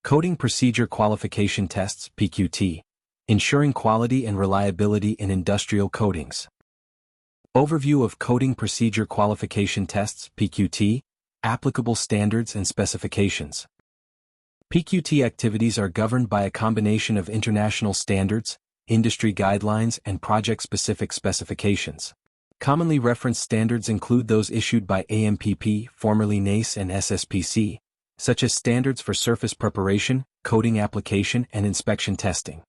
Coding Procedure Qualification Tests (PQT), ensuring quality and reliability in industrial coatings. Overview of Coding Procedure Qualification Tests (PQT), applicable standards and specifications. PQT activities are governed by a combination of international standards, industry guidelines, and project-specific specifications. Commonly referenced standards include those issued by AMPP, formerly NACE, and SSPC, such as standards for surface preparation, coating application, and inspection testing.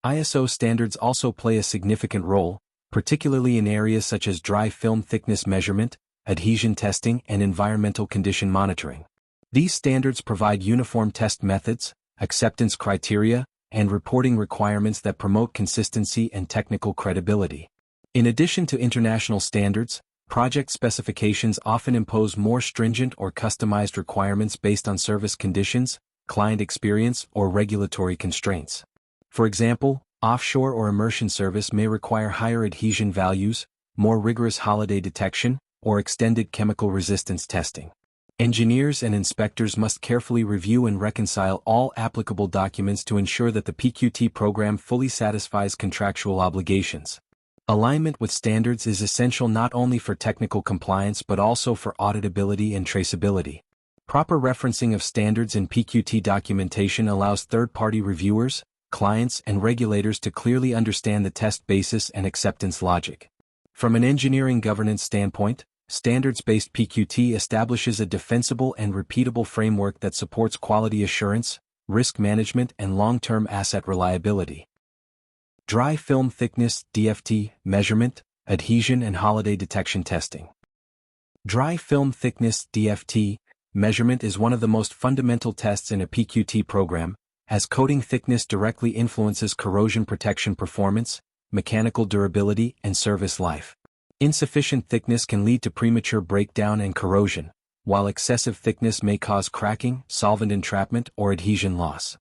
ISO standards also play a significant role, particularly in areas such as dry film thickness measurement, adhesion testing, and environmental condition monitoring. These standards provide uniform test methods, acceptance criteria, and reporting requirements that promote consistency and technical credibility. In addition to international standards, project specifications often impose more stringent or customized requirements based on service conditions, client experience, or regulatory constraints. For example, offshore or immersion service may require higher adhesion values, more rigorous holiday detection, or extended chemical resistance testing. Engineers and inspectors must carefully review and reconcile all applicable documents to ensure that the PQT program fully satisfies contractual obligations. Alignment with standards is essential not only for technical compliance but also for auditability and traceability. Proper referencing of standards in PQT documentation allows third-party reviewers, clients, and regulators to clearly understand the test basis and acceptance logic. From an engineering governance standpoint, standards-based PQT establishes a defensible and repeatable framework that supports quality assurance, risk management, and long-term asset reliability. Dry film thickness (DFT) measurement, adhesion, and holiday detection testing. Dry film thickness (DFT) measurement is one of the most fundamental tests in a PQT program, as coating thickness directly influences corrosion protection performance, mechanical durability, and service life. Insufficient thickness can lead to premature breakdown and corrosion, while excessive thickness may cause cracking, solvent entrapment, or adhesion loss.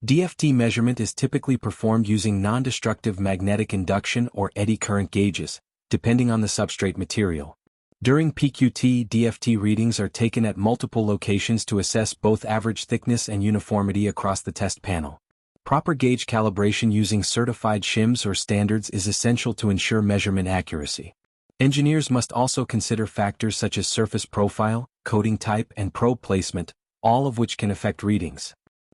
DFT measurement is typically performed using non-destructive magnetic induction or eddy current gauges, depending on the substrate material. During PQT, DFT readings are taken at multiple locations to assess both average thickness and uniformity across the test panel. Proper gauge calibration using certified shims or standards is essential to ensure measurement accuracy. Engineers must also consider factors such as surface profile, coating type, and probe placement, all of which can affect readings.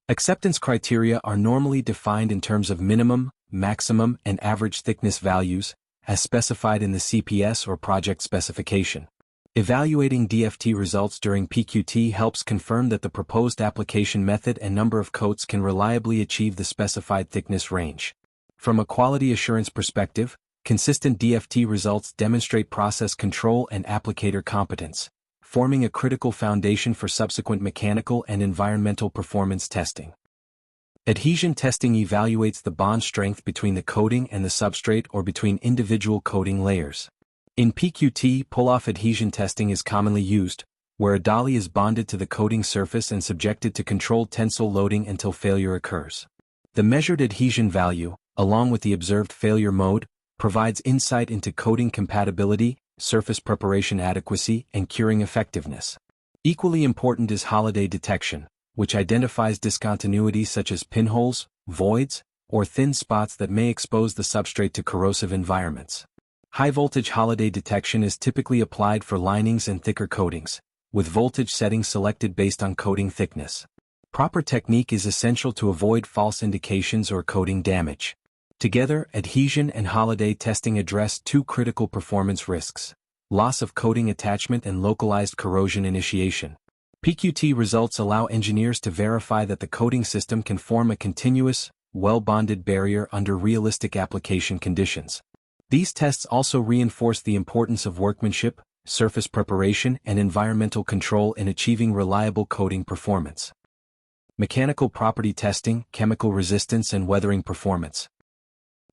Acceptance criteria are normally defined in terms of minimum, maximum, and average thickness values, as specified in the CPS or project specification. Evaluating DFT results during PQT helps confirm that the proposed application method and number of coats can reliably achieve the specified thickness range. From a quality assurance perspective, consistent DFT results demonstrate process control and applicator competence, forming a critical foundation for subsequent mechanical and environmental performance testing. Adhesion testing evaluates the bond strength between the coating and the substrate or between individual coating layers. In PQT, pull-off adhesion testing is commonly used, where a dolly is bonded to the coating surface and subjected to controlled tensile loading until failure occurs. The measured adhesion value, along with the observed failure mode, provides insight into coating compatibility, surface preparation adequacy, and curing effectiveness. Equally important is holiday detection, which identifies discontinuities such as pinholes, voids, or thin spots that may expose the substrate to corrosive environments. High-voltage holiday detection is typically applied for linings and thicker coatings, with voltage settings selected based on coating thickness. Proper technique is essential to avoid false indications or coating damage. Together, adhesion and holiday testing address two critical performance risks: loss of coating attachment and localized corrosion initiation. PQT results allow engineers to verify that the coating system can form a continuous, well-bonded barrier under realistic application conditions. These tests also reinforce the importance of workmanship, surface preparation, and environmental control in achieving reliable coating performance. Mechanical property testing, chemical resistance, and weathering performance.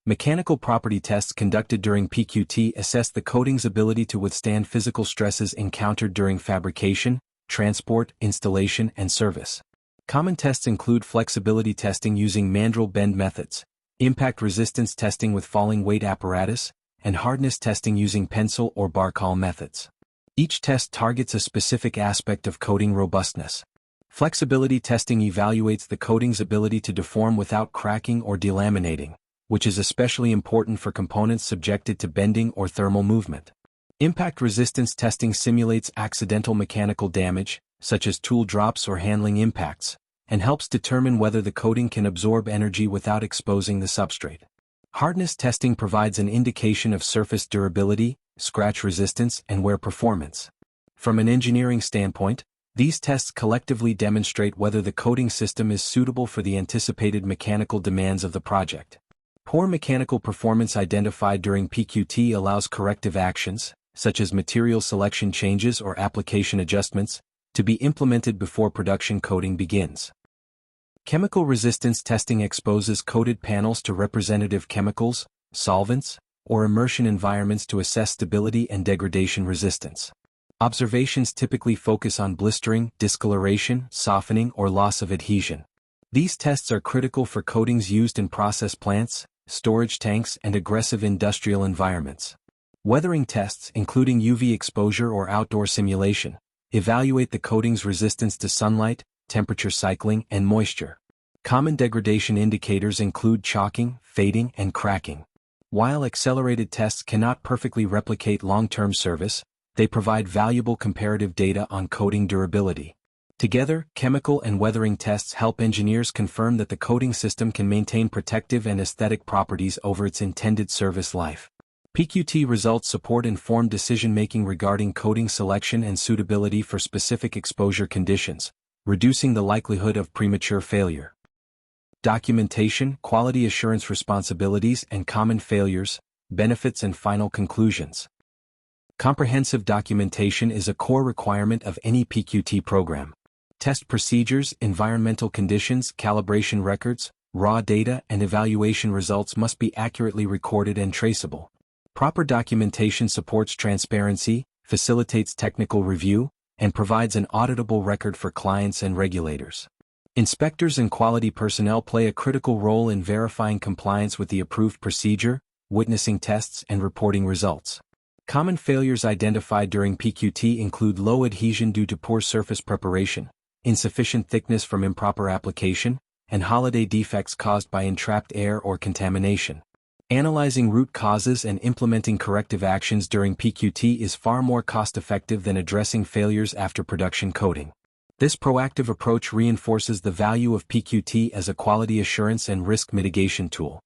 Mechanical property tests conducted during PQT assess the coating's ability to withstand physical stresses encountered during fabrication, transport, installation, and service. Common tests include flexibility testing using mandrel bend methods, impact resistance testing with falling weight apparatus, and hardness testing using pencil or bar call methods. Each test targets a specific aspect of coating robustness. Flexibility testing evaluates the coating's ability to deform without cracking or delaminating, which is especially important for components subjected to bending or thermal movement. Impact resistance testing simulates accidental mechanical damage, such as tool drops or handling impacts, and helps determine whether the coating can absorb energy without exposing the substrate. Hardness testing provides an indication of surface durability, scratch resistance, and wear performance. From an engineering standpoint, these tests collectively demonstrate whether the coating system is suitable for the anticipated mechanical demands of the project. Poor mechanical performance identified during PQT allows corrective actions, such as material selection changes or application adjustments, to be implemented before production coating begins. Chemical resistance testing exposes coated panels to representative chemicals, solvents, or immersion environments to assess stability and degradation resistance. Observations typically focus on blistering, discoloration, softening, or loss of adhesion. These tests are critical for coatings used in process plants, storage tanks, and aggressive industrial environments. Weathering tests, including UV exposure or outdoor simulation, evaluate the coating's resistance to sunlight, temperature cycling, and moisture. Common degradation indicators include chalking, fading, and cracking. While accelerated tests cannot perfectly replicate long-term service, they provide valuable comparative data on coating durability. Together, chemical and weathering tests help engineers confirm that the coating system can maintain protective and aesthetic properties over its intended service life. PQT results support informed decision-making regarding coating selection and suitability for specific exposure conditions, reducing the likelihood of premature failure. Documentation, quality assurance responsibilities, and common failures, benefits, and final conclusions. Comprehensive documentation is a core requirement of any PQT program. Test procedures, environmental conditions, calibration records, raw data, and evaluation results must be accurately recorded and traceable. Proper documentation supports transparency, facilitates technical review, and provides an auditable record for clients and regulators. Inspectors and quality personnel play a critical role in verifying compliance with the approved procedure, witnessing tests, and reporting results. Common failures identified during PQT include low adhesion due to poor surface preparation, insufficient thickness from improper application, and holiday defects caused by entrapped air or contamination. Analyzing root causes and implementing corrective actions during PQT is far more cost-effective than addressing failures after production coating. This proactive approach reinforces the value of PQT as a quality assurance and risk mitigation tool.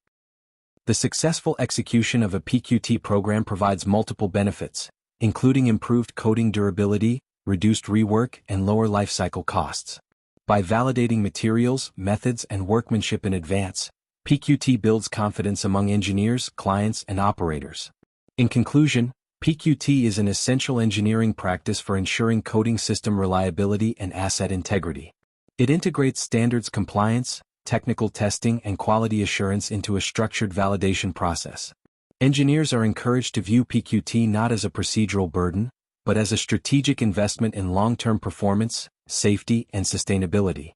The successful execution of a PQT program provides multiple benefits, including improved coating durability, reduced rework, and lower lifecycle costs. By validating materials, methods, and workmanship in advance, PQT builds confidence among engineers, clients, and operators. In conclusion, PQT is an essential engineering practice for ensuring coating system reliability and asset integrity. It integrates standards compliance, technical testing, and quality assurance into a structured validation process. Engineers are encouraged to view PQT not as a procedural burden, but as a strategic investment in long-term performance, safety, and sustainability.